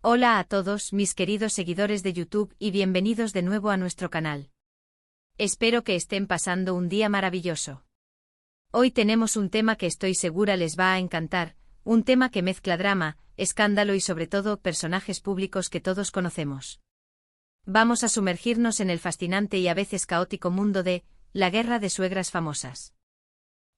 Hola a todos mis queridos seguidores de YouTube y bienvenidos de nuevo a nuestro canal. Espero que estén pasando un día maravilloso. Hoy tenemos un tema que estoy segura les va a encantar, un tema que mezcla drama, escándalo y sobre todo personajes públicos que todos conocemos. Vamos a sumergirnos en el fascinante y a veces caótico mundo de la guerra de suegras famosas.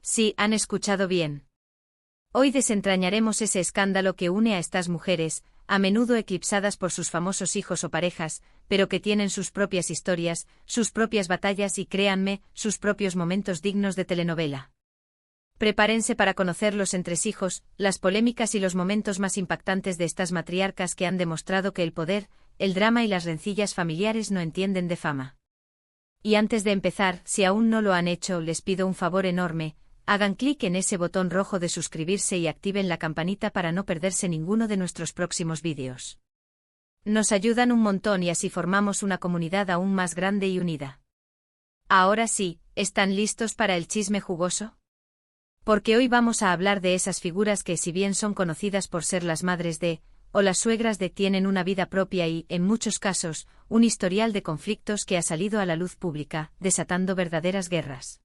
Sí, han escuchado bien. Hoy desentrañaremos ese escándalo que une a estas mujeres, a menudo eclipsadas por sus famosos hijos o parejas, pero que tienen sus propias historias, sus propias batallas y, créanme, sus propios momentos dignos de telenovela. Prepárense para conocer los entresijos, las polémicas y los momentos más impactantes de estas matriarcas que han demostrado que el poder, el drama y las rencillas familiares no entienden de fama. Y antes de empezar, si aún no lo han hecho, les pido un favor enorme. Hagan clic en ese botón rojo de suscribirse y activen la campanita para no perderse ninguno de nuestros próximos vídeos. Nos ayudan un montón y así formamos una comunidad aún más grande y unida. Ahora sí, ¿están listos para el chisme jugoso? Porque hoy vamos a hablar de esas figuras que, si bien son conocidas por ser las madres de, o las suegras de, tienen una vida propia y, en muchos casos, un historial de conflictos que ha salido a la luz pública, desatando verdaderas guerras.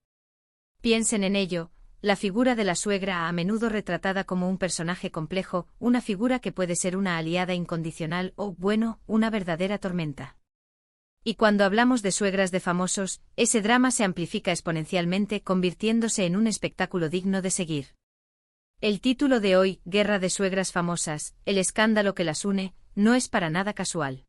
Piensen en ello, la figura de la suegra a menudo retratada como un personaje complejo, una figura que puede ser una aliada incondicional o, bueno, una verdadera tormenta. Y cuando hablamos de suegras de famosos, ese drama se amplifica exponencialmente, convirtiéndose en un espectáculo digno de seguir. El título de hoy, Guerra de suegras famosas, el escándalo que las une, no es para nada casual.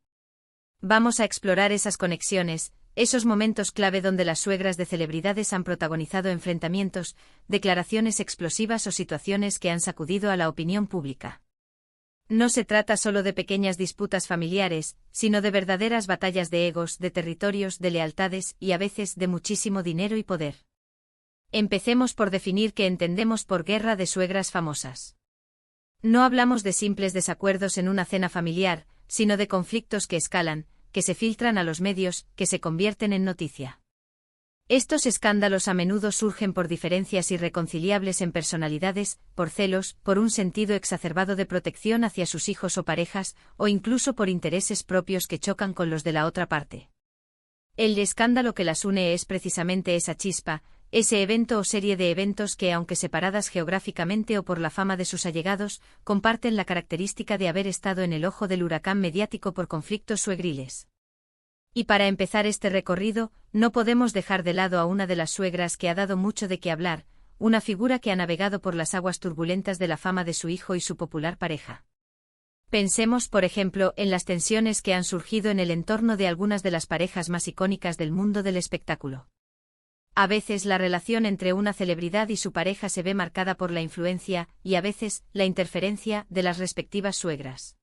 Vamos a explorar esas conexiones, esos momentos clave donde las suegras de celebridades han protagonizado enfrentamientos, declaraciones explosivas o situaciones que han sacudido a la opinión pública. No se trata solo de pequeñas disputas familiares, sino de verdaderas batallas de egos, de territorios, de lealtades y a veces de muchísimo dinero y poder. Empecemos por definir qué entendemos por guerra de suegras famosas. No hablamos de simples desacuerdos en una cena familiar, sino de conflictos que escalan, que se filtran a los medios, que se convierten en noticia. Estos escándalos a menudo surgen por diferencias irreconciliables en personalidades, por celos, por un sentido exacerbado de protección hacia sus hijos o parejas, o incluso por intereses propios que chocan con los de la otra parte. El escándalo que las une es precisamente esa chispa, ese evento o serie de eventos que, aunque separadas geográficamente o por la fama de sus allegados, comparten la característica de haber estado en el ojo del huracán mediático por conflictos suegriles. Y para empezar este recorrido, no podemos dejar de lado a una de las suegras que ha dado mucho de qué hablar, una figura que ha navegado por las aguas turbulentas de la fama de su hijo y su popular pareja. Pensemos, por ejemplo, en las tensiones que han surgido en el entorno de algunas de las parejas más icónicas del mundo del espectáculo. A veces la relación entre una celebridad y su pareja se ve marcada por la influencia, y a veces, la interferencia, de las respectivas suegras.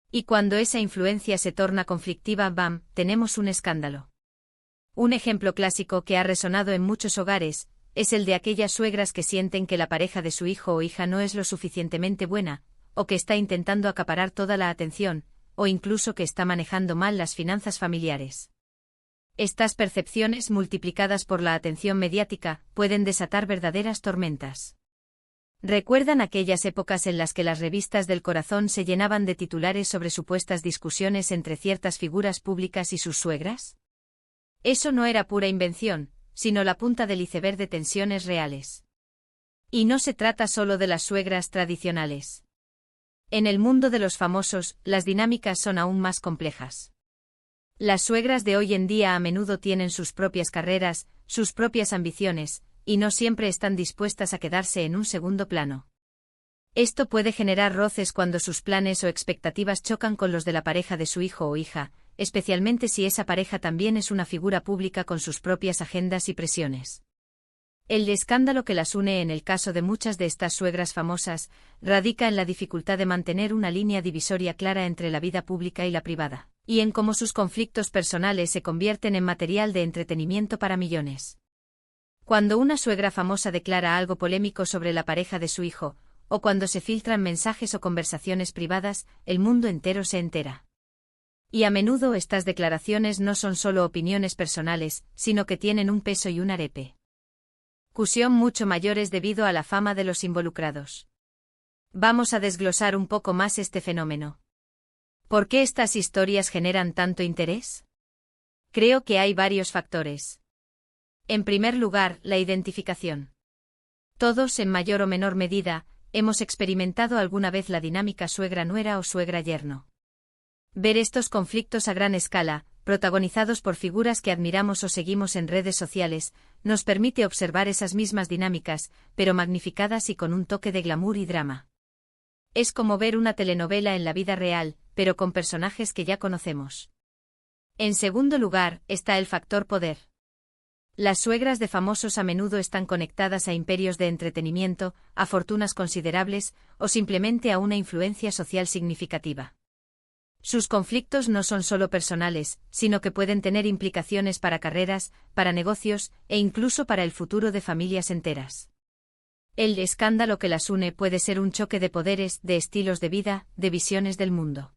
Y cuando esa influencia se torna conflictiva, ¡bam!, tenemos un escándalo. Un ejemplo clásico que ha resonado en muchos hogares, es el de aquellas suegras que sienten que la pareja de su hijo o hija no es lo suficientemente buena, o que está intentando acaparar toda la atención, o incluso que está manejando mal las finanzas familiares. Estas percepciones, multiplicadas por la atención mediática, pueden desatar verdaderas tormentas. ¿Recuerdan aquellas épocas en las que las revistas del corazón se llenaban de titulares sobre supuestas discusiones entre ciertas figuras públicas y sus suegras? Eso no era pura invención, sino la punta del iceberg de tensiones reales. Y no se trata solo de las suegras tradicionales. En el mundo de los famosos, las dinámicas son aún más complejas. Las suegras de hoy en día a menudo tienen sus propias carreras, sus propias ambiciones, y no siempre están dispuestas a quedarse en un segundo plano. Esto puede generar roces cuando sus planes o expectativas chocan con los de la pareja de su hijo o hija, especialmente si esa pareja también es una figura pública con sus propias agendas y presiones. El escándalo que las une en el caso de muchas de estas suegras famosas, radica en la dificultad de mantener una línea divisoria clara entre la vida pública y la privada, y en cómo sus conflictos personales se convierten en material de entretenimiento para millones. Cuando una suegra famosa declara algo polémico sobre la pareja de su hijo, o cuando se filtran mensajes o conversaciones privadas, el mundo entero se entera. Y a menudo estas declaraciones no son solo opiniones personales, sino que tienen un peso y una repercusión mucho mayores debido a la fama de los involucrados. Vamos a desglosar un poco más este fenómeno. ¿Por qué estas historias generan tanto interés? Creo que hay varios factores. En primer lugar, la identificación. Todos, en mayor o menor medida, hemos experimentado alguna vez la dinámica suegra-nuera o suegra-yerno. Ver estos conflictos a gran escala, protagonizados por figuras que admiramos o seguimos en redes sociales, nos permite observar esas mismas dinámicas, pero magnificadas y con un toque de glamour y drama. Es como ver una telenovela en la vida real, pero con personajes que ya conocemos. En segundo lugar, está el factor poder. Las suegras de famosos a menudo están conectadas a imperios de entretenimiento, a fortunas considerables, o simplemente a una influencia social significativa. Sus conflictos no son solo personales, sino que pueden tener implicaciones para carreras, para negocios, e incluso para el futuro de familias enteras. El escándalo que las une puede ser un choque de poderes, de estilos de vida, de visiones del mundo.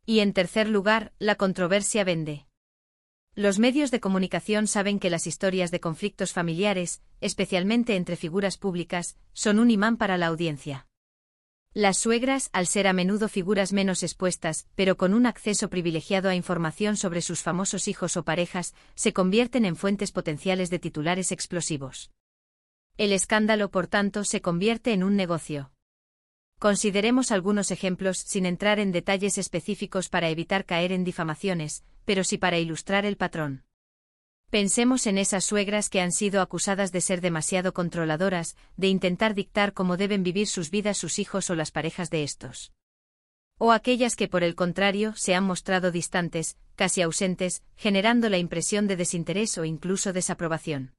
Y en tercer lugar, la controversia vende. Los medios de comunicación saben que las historias de conflictos familiares, especialmente entre figuras públicas, son un imán para la audiencia. Las suegras, al ser a menudo figuras menos expuestas, pero con un acceso privilegiado a información sobre sus famosos hijos o parejas, se convierten en fuentes potenciales de titulares explosivos. El escándalo, por tanto, se convierte en un negocio. Consideremos algunos ejemplos sin entrar en detalles específicos para evitar caer en difamaciones, pero sí para ilustrar el patrón. Pensemos en esas suegras que han sido acusadas de ser demasiado controladoras, de intentar dictar cómo deben vivir sus vidas sus hijos o las parejas de estos. O aquellas que por el contrario se han mostrado distantes, casi ausentes, generando la impresión de desinterés o incluso desaprobación.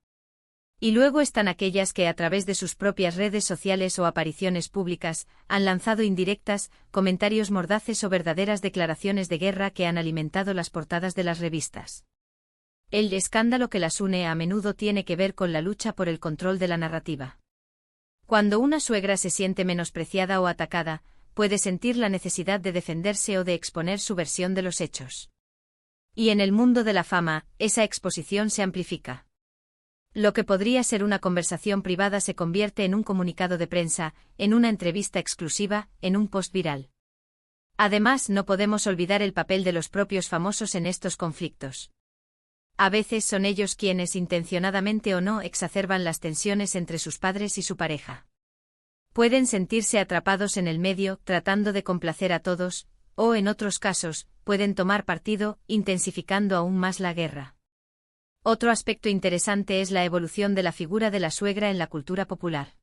Y luego están aquellas que a través de sus propias redes sociales o apariciones públicas, han lanzado indirectas, comentarios mordaces o verdaderas declaraciones de guerra que han alimentado las portadas de las revistas. El escándalo que las une a menudo tiene que ver con la lucha por el control de la narrativa. Cuando una suegra se siente menospreciada o atacada, puede sentir la necesidad de defenderse o de exponer su versión de los hechos. Y en el mundo de la fama, esa exposición se amplifica. Lo que podría ser una conversación privada se convierte en un comunicado de prensa, en una entrevista exclusiva, en un post viral. Además, no podemos olvidar el papel de los propios famosos en estos conflictos. A veces son ellos quienes, intencionadamente o no, exacerban las tensiones entre sus padres y su pareja. Pueden sentirse atrapados en el medio, tratando de complacer a todos, o en otros casos, pueden tomar partido, intensificando aún más la guerra. Otro aspecto interesante es la evolución de la figura de la suegra en la cultura popular.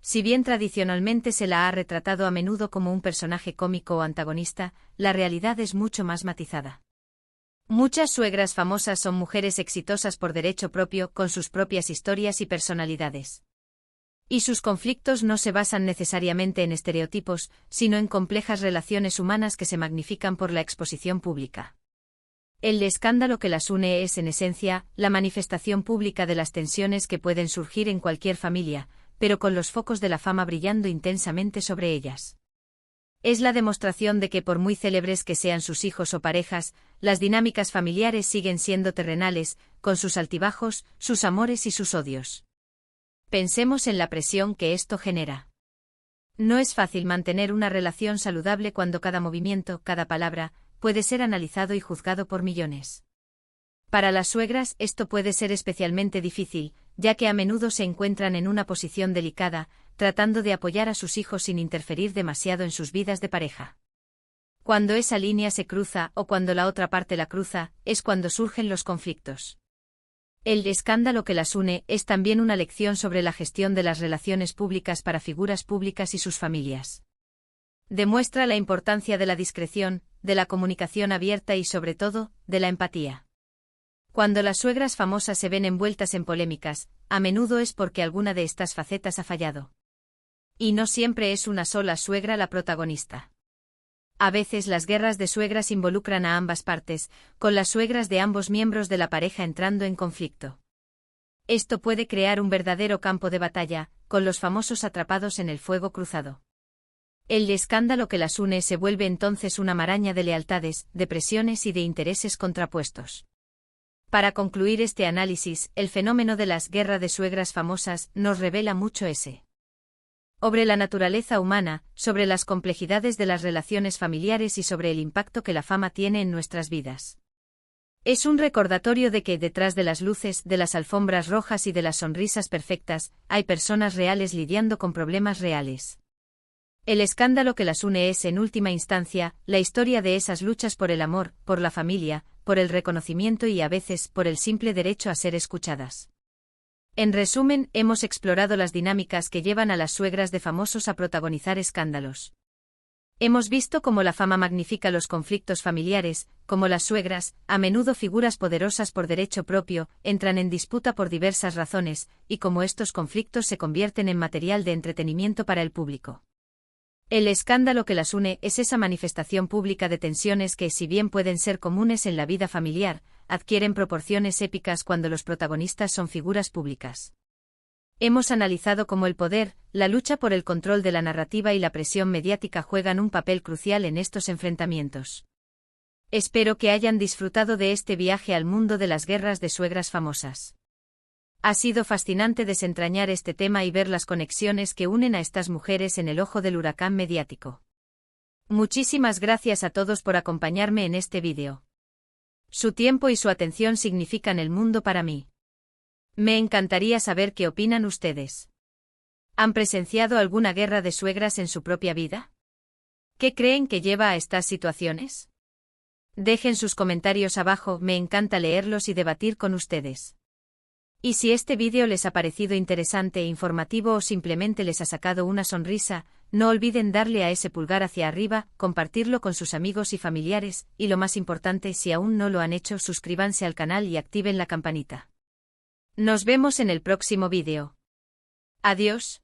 Si bien tradicionalmente se la ha retratado a menudo como un personaje cómico o antagonista, la realidad es mucho más matizada. Muchas suegras famosas son mujeres exitosas por derecho propio, con sus propias historias y personalidades. Y sus conflictos no se basan necesariamente en estereotipos, sino en complejas relaciones humanas que se magnifican por la exposición pública. El escándalo que las une es, en esencia, la manifestación pública de las tensiones que pueden surgir en cualquier familia, pero con los focos de la fama brillando intensamente sobre ellas. Es la demostración de que por muy célebres que sean sus hijos o parejas, las dinámicas familiares siguen siendo terrenales, con sus altibajos, sus amores y sus odios. Pensemos en la presión que esto genera. No es fácil mantener una relación saludable cuando cada movimiento, cada palabra, puede ser analizado y juzgado por millones. Para las suegras esto puede ser especialmente difícil, ya que a menudo se encuentran en una posición delicada, tratando de apoyar a sus hijos sin interferir demasiado en sus vidas de pareja. Cuando esa línea se cruza o cuando la otra parte la cruza, es cuando surgen los conflictos. El escándalo que las une es también una lección sobre la gestión de las relaciones públicas para figuras públicas y sus familias. Demuestra la importancia de la discreción, de la comunicación abierta y, sobre todo, de la empatía. Cuando las suegras famosas se ven envueltas en polémicas, a menudo es porque alguna de estas facetas ha fallado. Y no siempre es una sola suegra la protagonista. A veces las guerras de suegras involucran a ambas partes, con las suegras de ambos miembros de la pareja entrando en conflicto. Esto puede crear un verdadero campo de batalla, con los famosos atrapados en el fuego cruzado. El escándalo que las une se vuelve entonces una maraña de lealtades, de presiones y de intereses contrapuestos. Para concluir este análisis, el fenómeno de las guerras de suegras famosas nos revela mucho ese Sobre la naturaleza humana, sobre las complejidades de las relaciones familiares y sobre el impacto que la fama tiene en nuestras vidas. Es un recordatorio de que detrás de las luces, de las alfombras rojas y de las sonrisas perfectas, hay personas reales lidiando con problemas reales. El escándalo que las une es, en última instancia, la historia de esas luchas por el amor, por la familia, por el reconocimiento y a veces por el simple derecho a ser escuchadas. En resumen, hemos explorado las dinámicas que llevan a las suegras de famosos a protagonizar escándalos. Hemos visto cómo la fama magnifica los conflictos familiares, cómo las suegras, a menudo figuras poderosas por derecho propio, entran en disputa por diversas razones, y cómo estos conflictos se convierten en material de entretenimiento para el público. El escándalo que las une es esa manifestación pública de tensiones que, si bien pueden ser comunes en la vida familiar, adquieren proporciones épicas cuando los protagonistas son figuras públicas. Hemos analizado cómo el poder, la lucha por el control de la narrativa y la presión mediática juegan un papel crucial en estos enfrentamientos. Espero que hayan disfrutado de este viaje al mundo de las guerras de suegras famosas. Ha sido fascinante desentrañar este tema y ver las conexiones que unen a estas mujeres en el ojo del huracán mediático. Muchísimas gracias a todos por acompañarme en este vídeo. Su tiempo y su atención significan el mundo para mí. Me encantaría saber qué opinan ustedes. ¿Han presenciado alguna guerra de suegras en su propia vida? ¿Qué creen que lleva a estas situaciones? Dejen sus comentarios abajo, me encanta leerlos y debatir con ustedes. Y si este vídeo les ha parecido interesante e informativo o simplemente les ha sacado una sonrisa, no olviden darle a ese pulgar hacia arriba, compartirlo con sus amigos y familiares, y lo más importante, si aún no lo han hecho, suscríbanse al canal y activen la campanita. Nos vemos en el próximo vídeo. Adiós.